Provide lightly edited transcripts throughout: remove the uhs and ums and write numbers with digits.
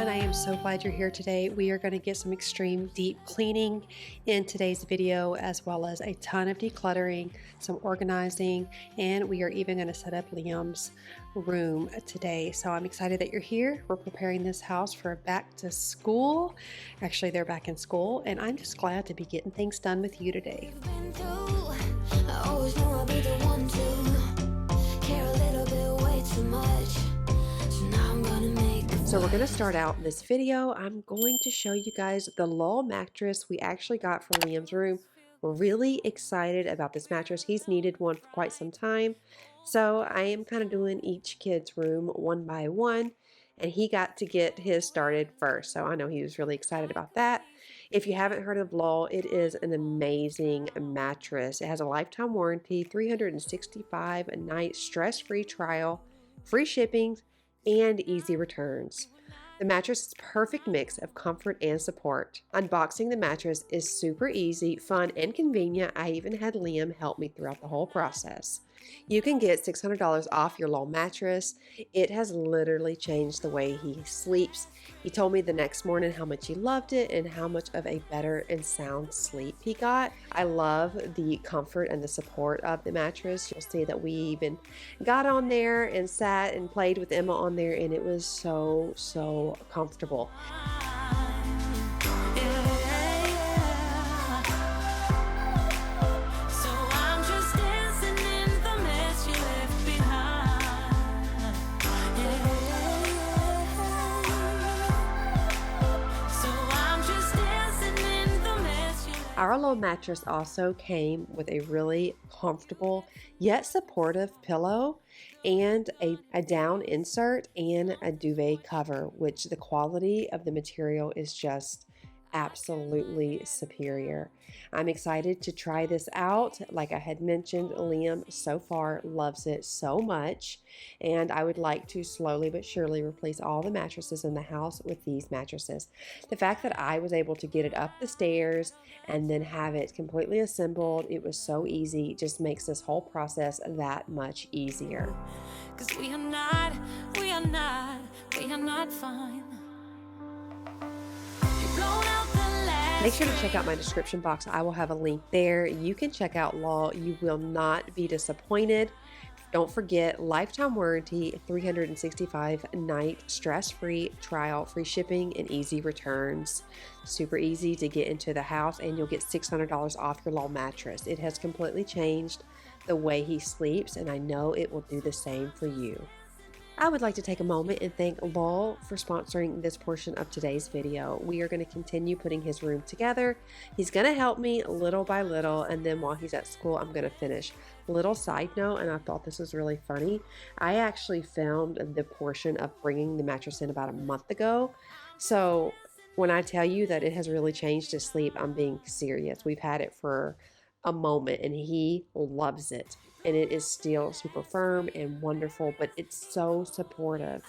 everyone, I am so glad you're here today. We are going to get some extreme deep cleaning in today's video, as well as a ton of decluttering, some organizing, and we are even going to set up Liam's room today. So I'm excited that you're here. We're preparing this house for back to school. Actually, they're back in school, and I'm just glad to be getting things done with you today. I always knew I'd be the one to care a little bit way too much. So now I'm gonna make So we're going to start out this video. I'm going to show you guys the Lowell mattress we actually got for Liam's room. We're really excited about this mattress. He's needed one for quite some time. So I am kind of doing each kid's room one by one, and he got to get his started first. So I know he was really excited about that. If you haven't heard of Lowell, it is an amazing mattress. It has a lifetime warranty, 365 a night stress-free trial, free shipping, and easy returns. The mattress is a perfect mix of comfort and support. Unboxing the mattress is super easy, fun, and convenient. I even had Liam help me throughout the whole process. You can get $600 off your Lowell mattress. It has literally changed the way he sleeps. He told me the next morning how much he loved it and how much of a better and sound sleep he got. I love the comfort and the support of the mattress. You'll see that we even got on there and sat and played with Emma on there, and it was so comfortable. Our Lowell mattress also came with a really comfortable yet supportive pillow and a down insert and a duvet cover, which the quality of the material is just absolutely superior. I'm excited to try this out. Like I had mentioned, Liam so far loves it so much, and I would like to slowly but surely replace all the mattresses in the house with these mattresses. The fact that I was able to get it up the stairs and then have it completely assembled, it was so easy, just makes this whole process that much easier. 'Cause we are not fine. Make sure to check out my description box. I will have a link there. You can check out Lowell. You will not be disappointed. Don't forget, lifetime warranty, 365 night stress-free trial, free shipping, and easy returns. Super easy to get into the house, and you'll get $600 off your Lowell mattress. It has completely changed the way he sleeps, and I know it will do the same for you. I would like to take a moment and thank Lowell for sponsoring this portion of today's video. We are going to continue putting his room together. He's going to help me little by little, and then while he's at school, I'm going to finish. Little side note, and I thought this was really funny, I actually filmed the portion of bringing the mattress in about a month ago. So when I tell you that it has really changed his sleep, I'm being serious. We've had it for a moment and he loves it, and it is still super firm and wonderful, but it's so supportive.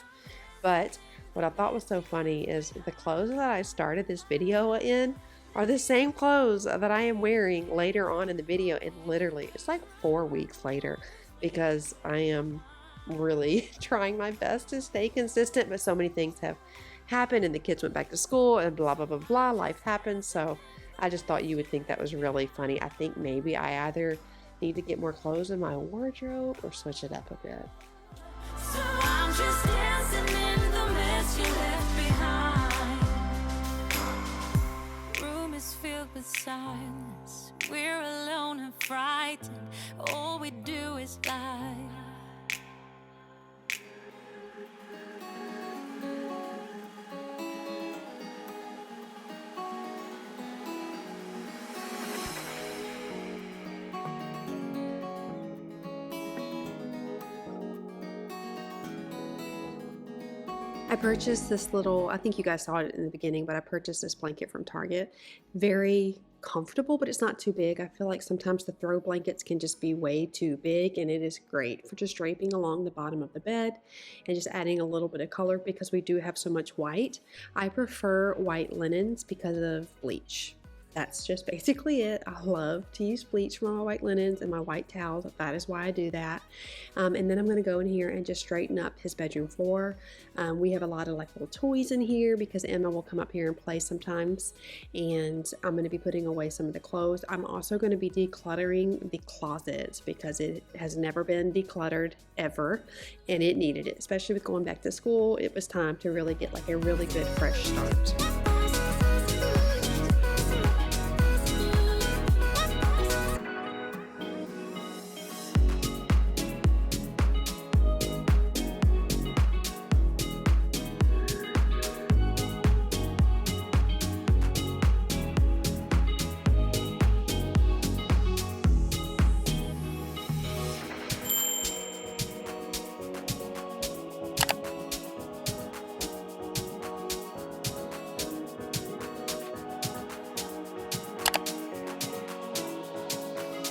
But what I thought was so funny is the clothes that I started this video in are the same clothes that I am wearing later on in the video, and literally it's like 4 weeks later, because I am really trying my best to stay consistent, but so many things have happened and the kids went back to school and blah blah blah blah, life happens. So I just thought you would think that was really funny. I think maybe I either need to get more clothes in my wardrobe or switch it up a bit. So I'm just dancing in the mess you left behind. Room is filled with silence. We're alone and frightened. All we do is lie. I purchased this little, I think you guys saw it in the beginning, but I purchased this blanket from Target. Very comfortable, but it's not too big. I feel like sometimes the throw blankets can just be way too big, and it is great for just draping along the bottom of the bed and just adding a little bit of color because we do have so much white. I prefer white linens because of bleach. that's just basically it. I love to use bleach for my white linens and my white towels. That is why I do that. And then I'm going to go in here and just straighten up his bedroom floor. We have a lot of like little toys in here because Emma will come up here and play sometimes. And I'm going to be putting away some of the clothes. I'm also going to be decluttering the closet because it has never been decluttered ever, and it needed it, especially with going back to school. It was time to really get like a really good fresh start.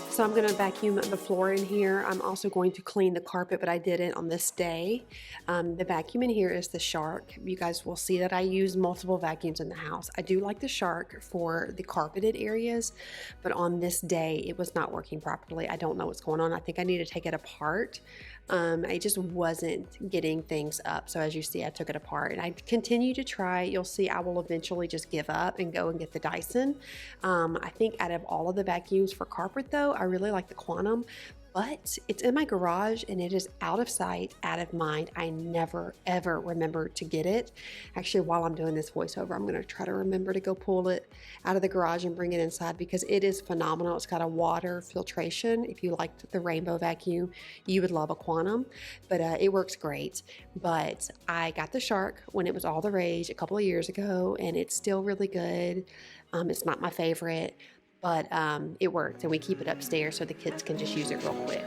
So I'm going to vacuum the floor in here. I'm also going to clean the carpet, but I did it on this day. The vacuum in here is the Shark. You guys will see that I use multiple vacuums in the house. I do like the Shark for the carpeted areas, but on this day it was not working properly. I don't know what's going on. I think I need to take it apart. I just wasn't getting things up. So as you see, I took it apart and I continue to try. You'll see I will eventually just give up and go and get the Dyson. I think out of all of the vacuums for carpet though, I really like the Quantum, but it's in my garage and it is out of sight, out of mind. I never ever remember to get it. Actually, while I'm doing this voiceover, I'm going to try to remember to go pull it out of the garage and bring it inside because it is phenomenal. It's got a water filtration. If you liked the rainbow vacuum, you would love a Quantum, but it works great. But I got the Shark when it was all the rage a couple of years ago, and it's still really good. It's not my favorite, but it worked, and we keep it upstairs so the kids can just use it real quick.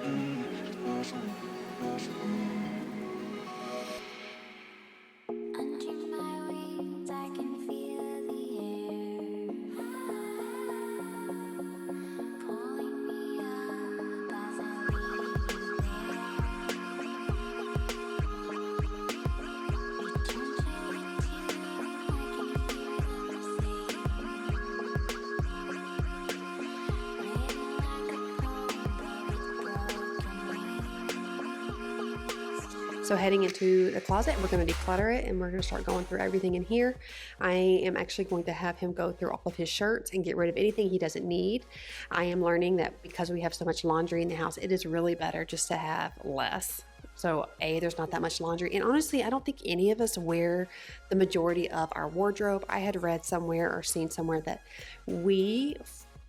So heading into the closet, we're going to declutter it and we're going to start going through everything in here. I am actually going to have him go through all of his shirts and get rid of anything he doesn't need. I am learning that because we have so much laundry in the house, it is really better just to have less. So there's not that much laundry. And honestly, I don't think any of us wear the majority of our wardrobe. I had read somewhere or seen somewhere that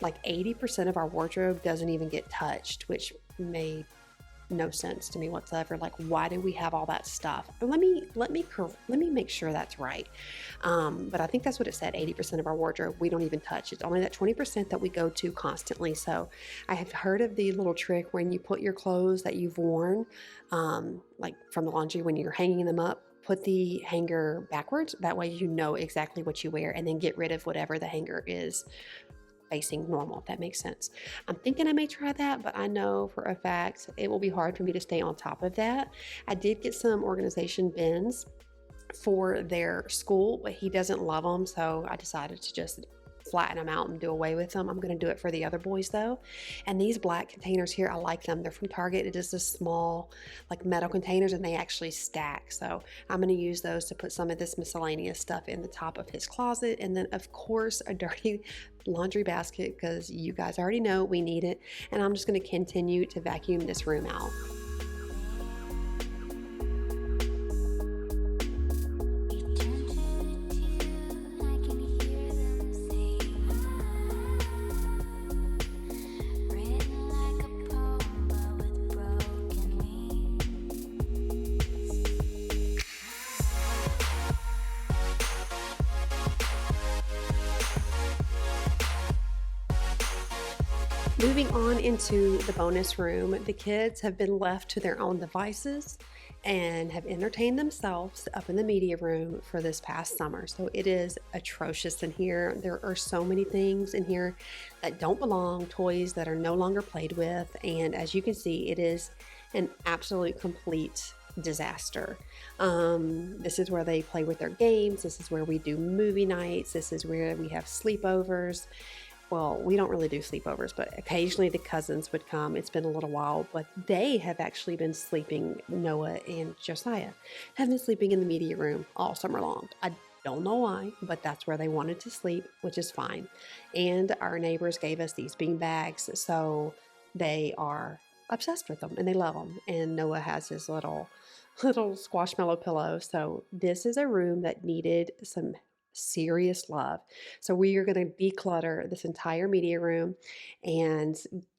like 80% of our wardrobe doesn't even get touched, which made no sense to me whatsoever. Like, why do we have all that stuff? Let me make sure that's right. But I think that's what it said. 80% of our wardrobe we don't even touch. It's only that 20% that we go to constantly. So I have heard of the little trick when you put your clothes that you've worn, like from the laundry, when you're hanging them up, put the hanger backwards. That way you know exactly what you wear, and then get rid of whatever the hanger is facing normal, if that makes sense. I'm thinking I may try that, but I know for a fact it will be hard for me to stay on top of that. I did get some organization bins for their school, but he doesn't love them, so I decided to just flatten them out and do away with them. I'm going to do it for the other boys though. And these black containers here, I like them. They're from Target. It is just small like metal containers, and they actually stack. So I'm going to use those to put some of this miscellaneous stuff in the top of his closet. And then of course a dirty laundry basket, because you guys already know we need it. And I'm just going to continue to vacuum this room out. Moving on into the bonus room, the kids have been left to their own devices and have entertained themselves up in the media room for this past summer. So it is atrocious in here. There are so many things in here that don't belong, toys that are no longer played with. And as you can see, it is an absolute complete disaster. This is where they play with their games. This is where we do movie nights. This is where we have sleepovers. well, we don't really do sleepovers, but occasionally the cousins would come. It's been a little while, but they have actually been sleeping, Noah and Josiah have been sleeping in the media room all summer long. I don't know why, but that's where they wanted to sleep, which is fine. And our neighbors gave us these bean bags, so they are obsessed with them and they love them. And Noah has his little squashmallow pillow. So this is a room that needed some serious love. So we are going to declutter this entire media room and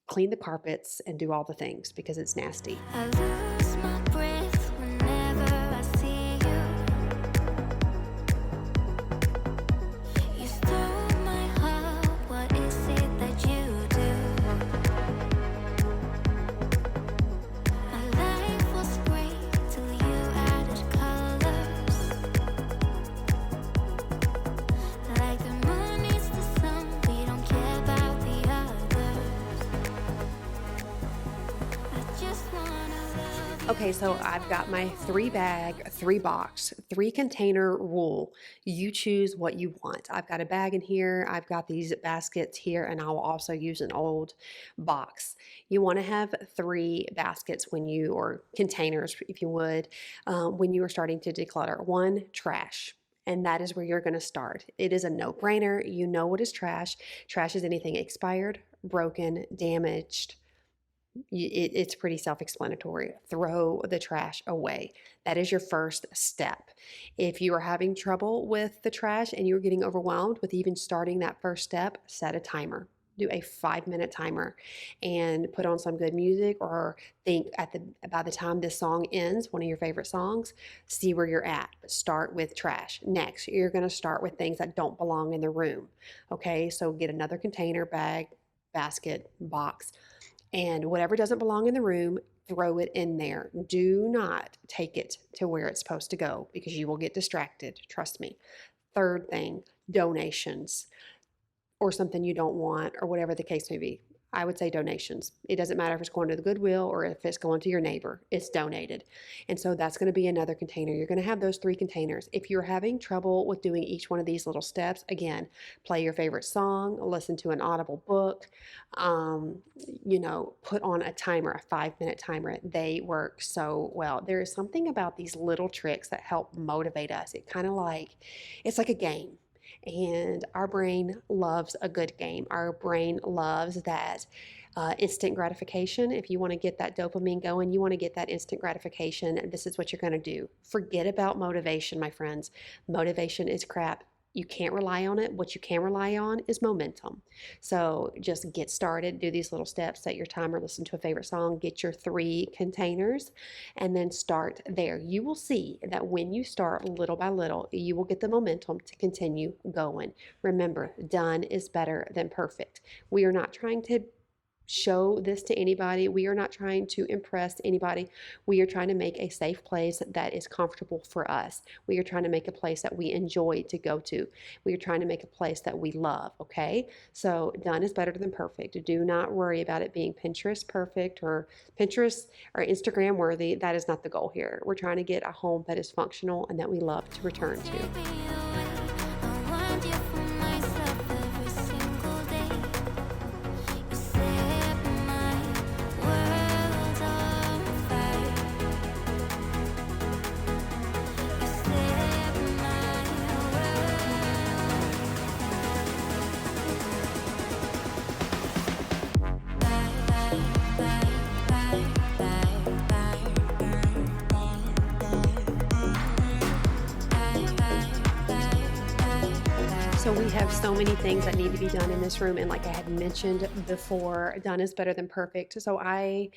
clean the carpets and do all the things because it's nasty. I lose my breath whenever I see you. You stole my heart, what is it that you do? My life was great till you added colors. Like the moon needs the sun, we don't care about the others. I just wanna love you. Okay, so I've got my 3-bag, 3-box, 3-container rule. You choose what you want. I've got a bag in here, I've got these baskets here, and I will also use an old box. You want to have 3 baskets when you, or containers if you would, when you are starting to declutter. 1, trash. And that is where you're going to start. It is a no-brainer. You know what is trash. Trash is anything expired, broken, damaged. It's pretty self-explanatory. Throw the trash away. That is your first step. If you are having trouble with the trash and you're getting overwhelmed with even starting that first step, set a timer. Do a 5-minute timer and put on some good music, or think by the time this song ends, one of your favorite songs, see where you're at. Start with trash. Next, you're going to start with things that don't belong in the room. Okay, so get another container, bag, basket, box, and whatever doesn't belong in the room, throw it in there. Do not take it to where it's supposed to go because you will get distracted. Trust me. Third thing, donations or something you don't want or whatever the case may be. I would say donations. It doesn't matter if it's going to the Goodwill or if it's going to your neighbor, it's donated. And so that's going to be another container. You're going to have those 3 containers. If you're having trouble with doing each one of these little steps, again, play your favorite song, listen to an audible book, put on a timer, a 5-minute timer. They work so well. There is something about these little tricks that help motivate us. It's like a game. And our brain loves a good game. Our brain loves that instant gratification. If you want to get that dopamine going, you want to get that instant gratification, this is what you're going to do. Forget about motivation, my friends. Motivation is crap. You can't rely on it. What you can rely on is momentum. So just get started, do these little steps, set your timer, listen to a favorite song, get your 3 containers, and then start there. You will see that when you start little by little, you will get the momentum to continue going. Remember, done is better than perfect. We are not trying to show this to anybody. We are not trying to impress anybody. We are trying to make a safe place that is comfortable for us. We are trying to make a place that we enjoy to go to. We are trying to make a place that we love, okay? So done is better than perfect. Do not worry about it being Pinterest perfect or Pinterest or Instagram worthy. That is not the goal here. We're trying to get a home that is functional and that we love to return to. Take me away. I want you for myself every single day. You set my world on fire. You set my So we have so many things that need to be done in this room. And like I had mentioned before, done is better than perfect. So I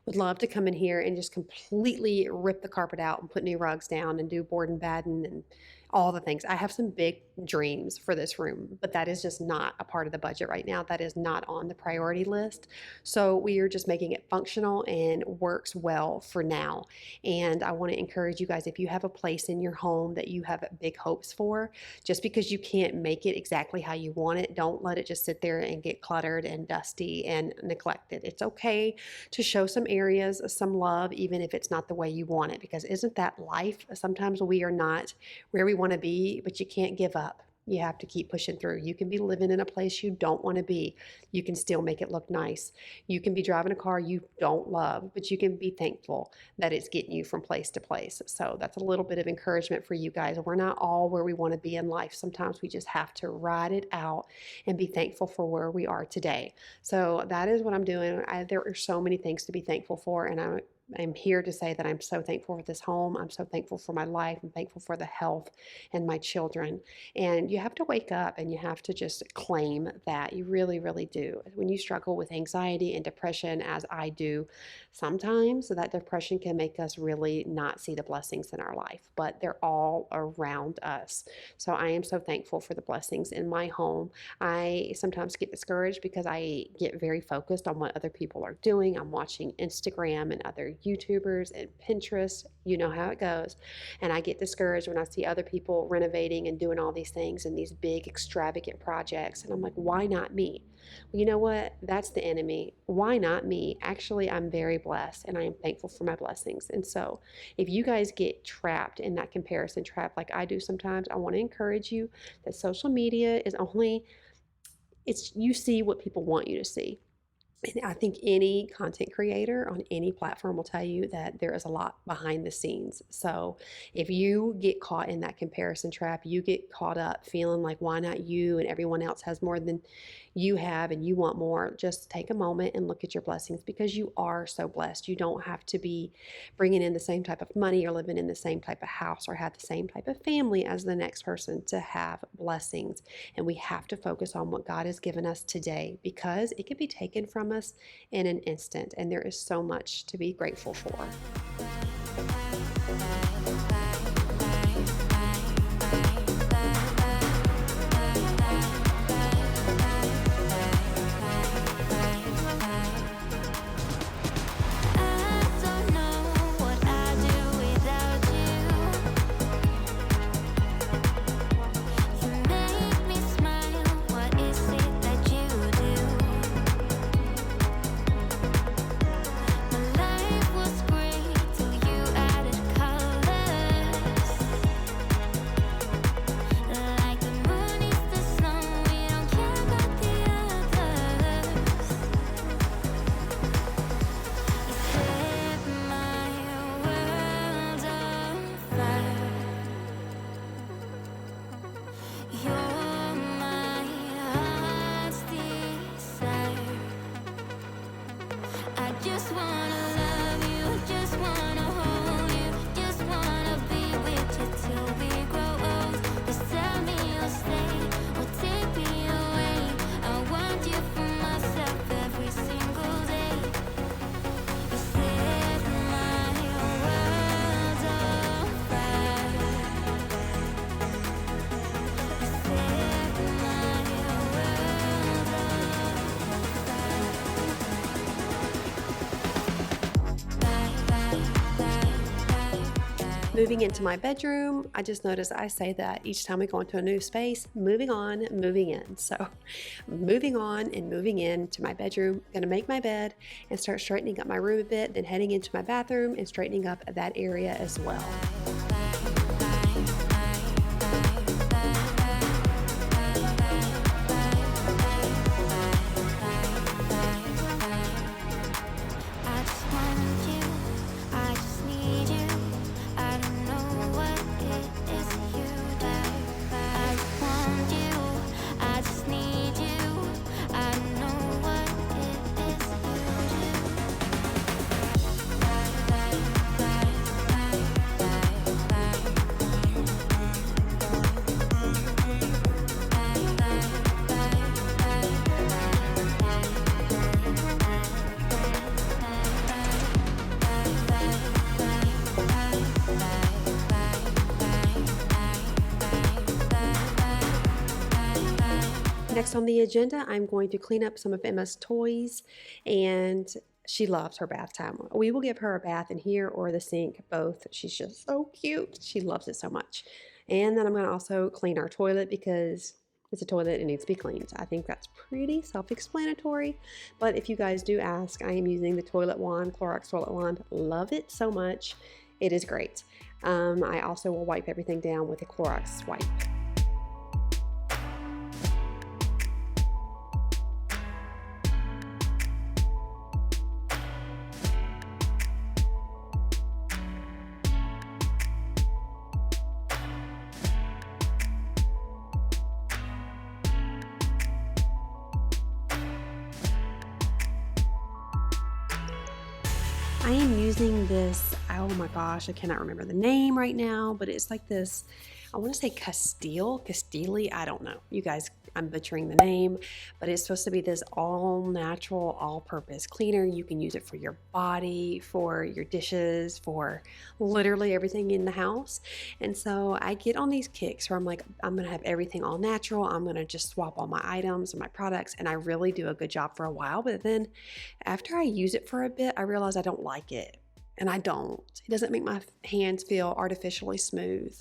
would love to come in here and just completely rip the carpet out and put new rugs down and do board and batten and all the things. I have some big dreams for this room, but that is just not a part of the budget right now. That is not on the priority list. So we are just making it functional and works well for now. And I want to encourage you guys, if you have a place in your home that you have big hopes for, just because you can't make it exactly how you want it, don't let it just sit there and get cluttered and dusty and neglected. It's okay to show some areas some love, even if it's not the way you want it, because isn't that life? Sometimes we are not where we want to be, but you can't give up. You have to keep pushing through. You can be living in a place you don't want to be. You can still make it look nice. You can be driving a car you don't love, but you can be thankful that it's getting you from place to place. So that's a little bit of encouragement for you guys. We're not all where we want to be in life. Sometimes we just have to ride it out and be thankful for where we are today. So that is what I'm doing. There are so many things to be thankful for, and I'm here to say that I'm so thankful for this home. I'm so thankful for my life. I'm thankful for the health and my children. And you have to wake up and you have to just claim that. You really, really do. When you struggle with anxiety and depression, as I do, sometimes that depression can make us really not see the blessings in our life, but they're all around us. So I am so thankful for the blessings in my home. I sometimes get discouraged because I get very focused on what other people are doing. I'm watching Instagram and other YouTubers and Pinterest. You know how it goes. And I get discouraged when I see other people renovating and doing all these things and these big extravagant projects. And I'm like, why not me? Well, you know what? That's the enemy. Why not me? Actually, I'm very blessed and I am thankful for my blessings. And so if you guys get trapped in that comparison trap like I do sometimes, I want to encourage you that social media is only, you see what people want you to see. And I think any content creator on any platform will tell you that there is a lot behind the scenes. So if you get caught in that comparison trap, you get caught up feeling like why not you and everyone else has more than you have and you want more, just take a moment and look at your blessings because you are so blessed. You don't have to be bringing in the same type of money or living in the same type of house or have the same type of family as the next person to have blessings. And we have to focus on what God has given us today because it can be taken from us in an instant. And there is so much to be grateful for. Moving into my bedroom, I just noticed I say that each time we go into a new space, moving on, moving in. So moving on and moving into my bedroom, I'm gonna make my bed and start straightening up my room a bit, then heading into my bathroom and straightening up that area as well. Next on the agenda, I'm going to clean up some of Emma's toys, and she loves her bath time. We will give her a bath in here or the sink, both. She's just so cute. She loves it so much. And then I'm going to also clean our toilet because it's a toilet and needs to be cleaned. I think that's pretty self-explanatory. But if you guys do ask, I am using the toilet wand, Clorox toilet wand. Love it so much. It is great. I also will wipe everything down with a Clorox wipe. I am using this, oh my gosh, I cannot remember the name right now, but it's like this, I want to say Castile, I don't know. You guys, I'm butchering the name, but it's supposed to be this all natural, all purpose cleaner. You can use it for your body, for your dishes, for literally everything in the house. And so I get on these kicks where I'm like, I'm going to have everything all natural. I'm going to just swap all my items and my products. And I really do a good job for a while. But then after I use it for a bit, I realize I don't like it. And I don't. It doesn't make my hands feel artificially smooth.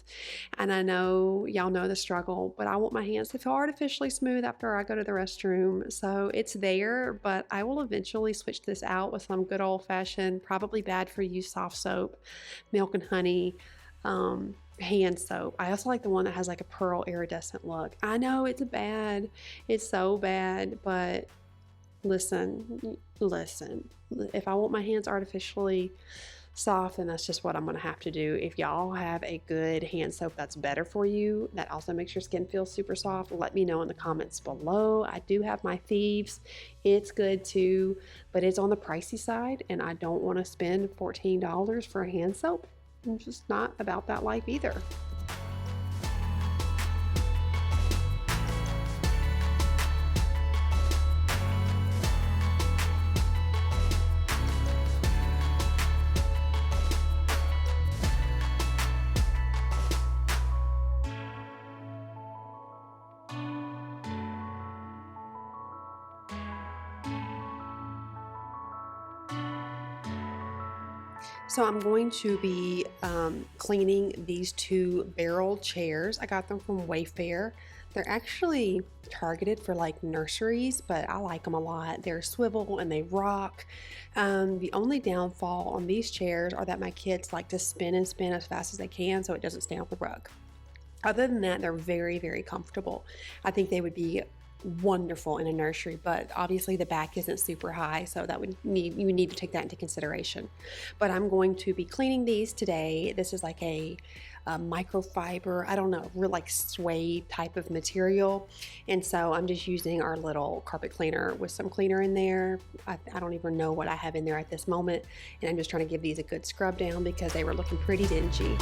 And I know y'all know the struggle, but I want my hands to feel artificially smooth after I go to the restroom. So it's there, but I will eventually switch this out with some good old fashioned, probably bad for you soft soap, milk and honey, hand soap. I also like the one that has like a pearl iridescent look. I know it's bad. It's so bad, but listen, if I want my hands artificially soft, then that's just what I'm going to have to do. If y'all have a good hand soap that's better for you, that also makes your skin feel super soft, let me know in the comments below. I do have my Thieves. It's good too, but it's on the pricey side, and I don't want to spend $14 for a hand soap. I'm just not about that life either. So I'm going to be cleaning these two barrel chairs. I got them from Wayfair. They're actually targeted for like nurseries, but I like them a lot. They're swivel and they rock. The only downfall on these chairs are that my kids like to spin and spin as fast as they can so it doesn't stay on the rug. Other than that, they're very, very comfortable. I think they would be wonderful in a nursery, but obviously the back isn't super high, so that would you would need to take that into consideration. But I'm going to be cleaning these today. This is like a microfiber, I don't know, real like suede type of material, and so I'm just using our little carpet cleaner with some cleaner in there. I don't even know what I have in there at this moment, and I'm just trying to give these a good scrub down because they were looking pretty dingy.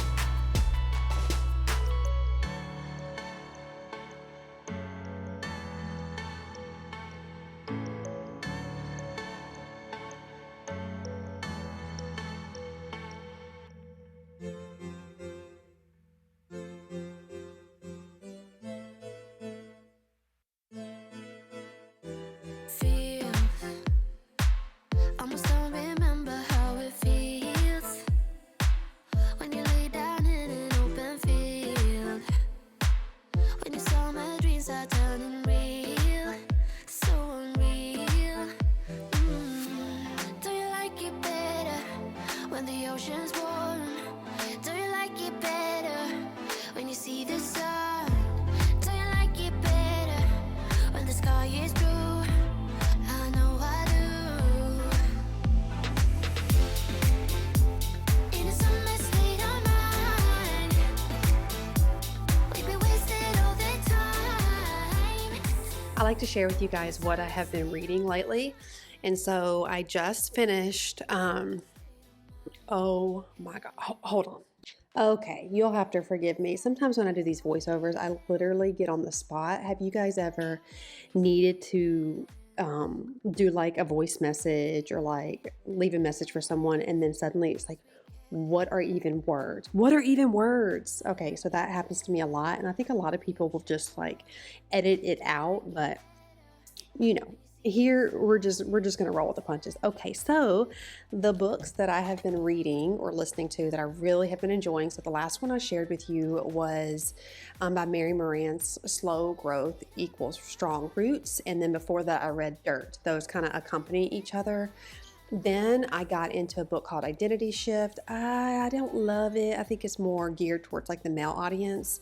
I like to share with you guys what I have been reading lately. And so I just finished, oh my God, hold on. Okay, you'll have to forgive me. Sometimes when I do these voiceovers, I literally get on the spot. Have you guys ever needed to do like a voice message or like leave a message for someone, and then suddenly it's like, what are even words? What are even words? Okay, so that happens to me a lot, and I think a lot of people will just like edit it out, but you know, here we're just gonna roll with the punches. Okay, so the books that I have been reading or listening to that I really have been enjoying. So the last one I shared with you was by Mary Moran's Slow Growth Equals Strong Roots, and then before that I read Dirt. Those kind of accompany each other. Then I got into a book called Identity Shift. I don't love it. I think it's more geared towards like the male audience.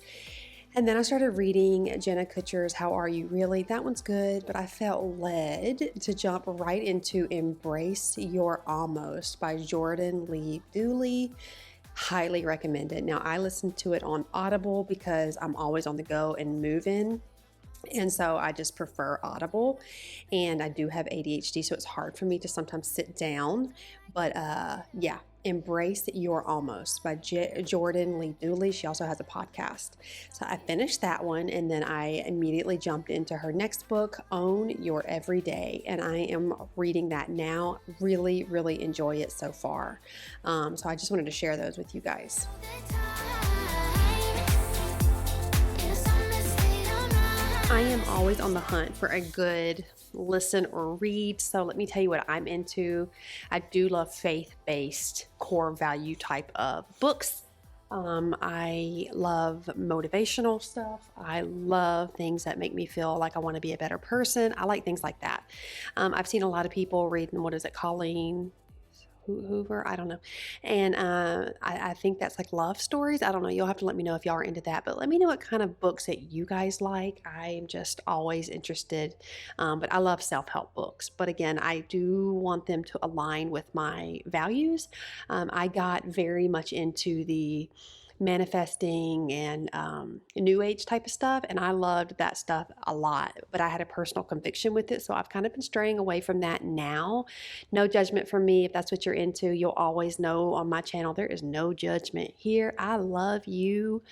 And then I started reading Jenna Kutcher's How Are You Really? That one's good, but I felt led to jump right into Embrace Your Almost by Jordan Lee Dooley. Highly recommended. Now I listened to it on Audible because I'm always on the go and moving. And so I just prefer Audible, and I do have ADHD, so it's hard for me to sometimes sit down. But yeah, Embrace Your Almost by Jordan Lee Dooley. She also has a podcast. So I finished that one, and then I immediately jumped into her next book, Own Your Everyday. And I am reading that now. Really, really enjoy it so far. So I just wanted to share those with you guys. I am always on the hunt for a good listen or read. So let me tell you what I'm into. I do love faith-based core value type of books. I love motivational stuff. I love things that make me feel like I want to be a better person. I like things like that. I've seen a lot of people reading, what is it, Colleen Hoover, I don't know. And I think that's like love stories. I don't know. You'll have to let me know if y'all are into that. But let me know what kind of books that you guys like. I'm just always interested. But I love self-help books. But again, I do want them to align with my values. I got very much into the manifesting and new age type of stuff, and I loved that stuff a lot, but I had a personal conviction with it, so I've kind of been straying away from that now. No judgment from me. If that's what you're into, you'll always know on my channel there is no judgment here. I love you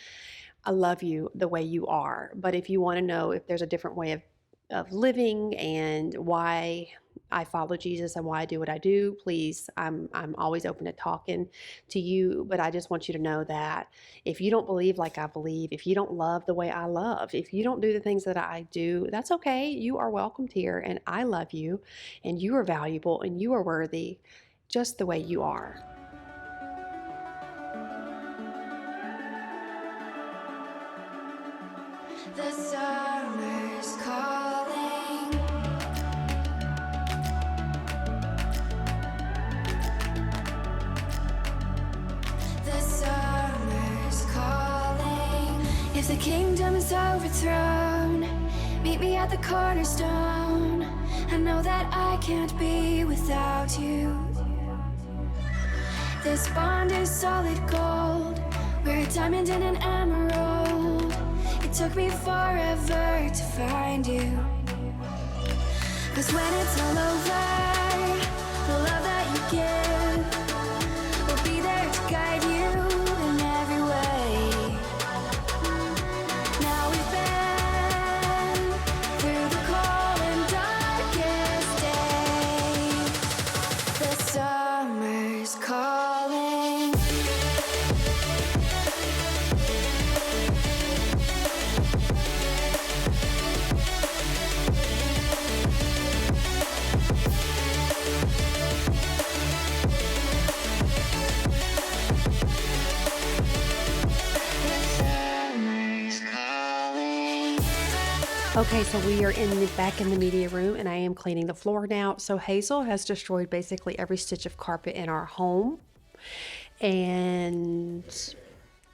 the way you are. But if you want to know if there's a different way of living and why I follow Jesus and why I do what I do, please, I'm always open to talking to you. But I just want you to know that if you don't believe like I believe, if you don't love the way I love, if you don't do the things that I do, that's okay. You are welcomed here, and I love you, and you are valuable, and you are worthy just the way you are. The summer's calling. The summer's calling. If the kingdom is overthrown, meet me at the cornerstone. I know that I can't be without you. This bond is solid gold. We're a diamond and an emerald. It took me forever to find you. 'Cause when it's all over, the love that you give will be there to guide you in every way. Now we've been through the cold and darkest day. The summer's calling. Okay, so we are back in the media room, and I am cleaning the floor now. So Hazel has destroyed basically every stitch of carpet in our home. And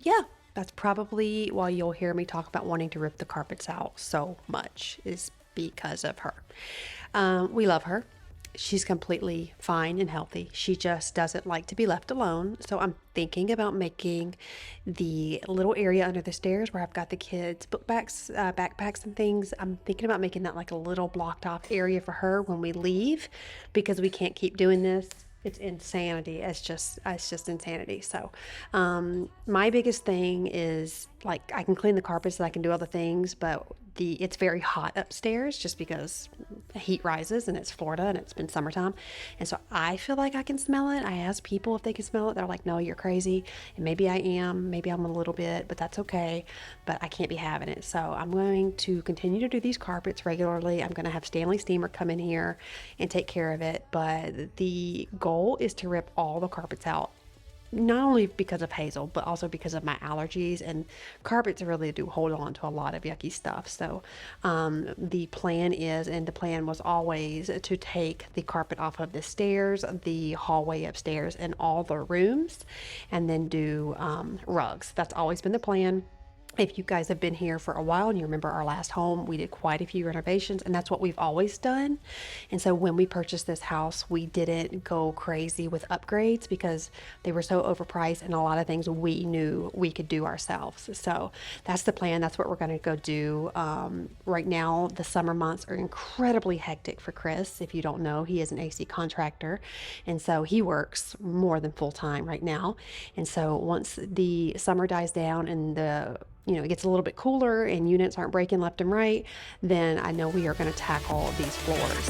yeah, that's probably why you'll hear me talk about wanting to rip the carpets out so much, is because of her. We love her. She's completely fine and healthy. She just doesn't like to be left alone. So I'm thinking about making the little area under the stairs where I've got the kids' book bags, backpacks and things. I'm thinking about making that like a little blocked off area for her when we leave, because we can't keep doing this. It's insanity. It's just insanity. So my biggest thing is, like, I can clean the carpets and I can do other things, but it's very hot upstairs just because heat rises, and it's Florida and it's been summertime. And so I feel like I can smell it. I asked people if they can smell it. They're like, no, you're crazy. And maybe I am, maybe I'm a little bit, but that's okay. But I can't be having it. So I'm going to continue to do these carpets regularly. I'm going to have Stanley Steamer come in here and take care of it. But the goal is to rip all the carpets out, not only because of Hazel, but also because of my allergies, and carpets really do hold on to a lot of yucky stuff. So the plan is, and the plan was always, to take the carpet off of the stairs, the hallway upstairs, and all the rooms, and then do rugs. That's always been the plan. If you guys have been here for a while and you remember our last home, we did quite a few renovations, and that's what we've always done. And so when we purchased this house, we didn't go crazy with upgrades because they were so overpriced, and a lot of things we knew we could do ourselves. So that's the plan. That's what we're going to go do. Right now, the summer months are incredibly hectic for Chris. If you don't know, he is an AC contractor, and so he works more than full time right now. And so once the summer dies down and it gets a little bit cooler and units aren't breaking left and right, then I know we are going to tackle these floors.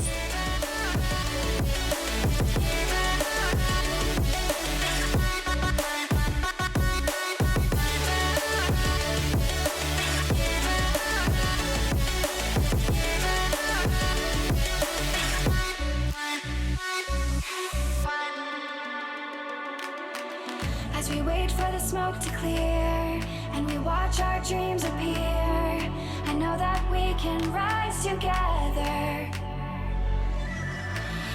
As we wait for the smoke to clear and we watch our dreams appear, I know that we can rise together.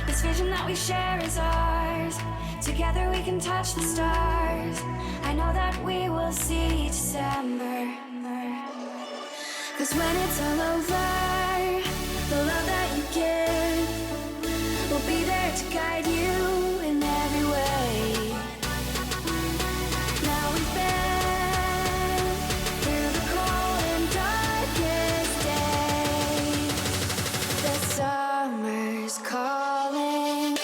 This vision that we share is ours. Together we can touch the stars. I know that we will see December. 'Cause when it's all over, the love that you give will be there to guide you in every way. Now we've been through the cold and darkest days. The summer's calling.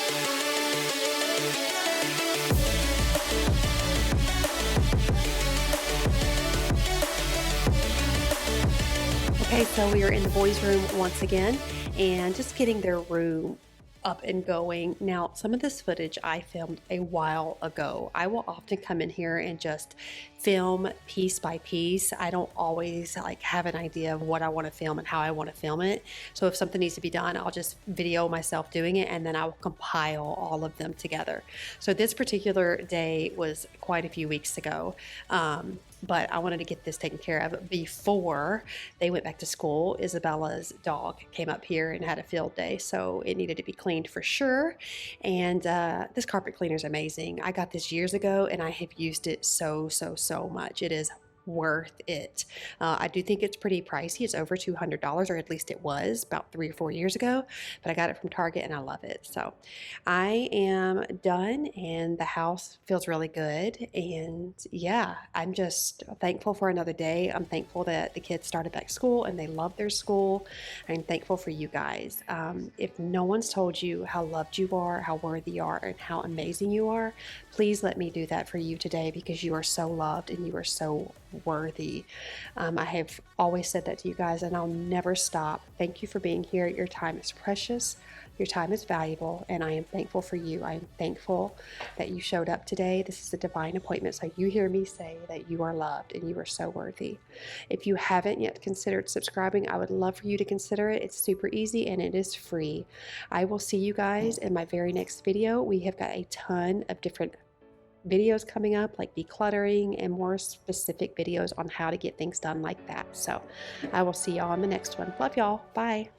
Okay, so we are in the boys' room once again and just getting their room up and going. Now, some of this footage I filmed a while ago. I will often come in here and just film piece by piece. I don't always have an idea of what I want to film and how I want to film it. So if something needs to be done, I'll just video myself doing it and then I will compile all of them together. So this particular day was quite a few weeks ago. But I wanted to get this taken care of before they went back to school. Isabella's dog came up here and had a field day, so it needed to be cleaned for sure. And this carpet cleaner is amazing. I got this years ago and I have used it so much. It is worth it. I do think it's pretty pricey. It's over $200, or at least it was about 3 or 4 years ago, but I got it from Target and I love it. So I am done and the house feels really good. And yeah, I'm just thankful for another day. I'm thankful that the kids started back school and they love their school. I'm thankful for you guys. If no one's told you how loved you are, how worthy you are, and how amazing you are, please let me do that for you today, because you are so loved and you are so worthy. I have always said that to you guys and I'll never stop. Thank you for being here. Your time is precious. Your time is valuable, and I am thankful for you. I am thankful that you showed up today. This is a divine appointment, so you hear me say that you are loved and you are so worthy. If you haven't yet considered subscribing, I would love for you to consider it. It's super easy and it is free. I will see you guys in my very next video. We have got a ton of different videos coming up, like decluttering and more specific videos on how to get things done like that. So I will see y'all on the next one. Love y'all. Bye.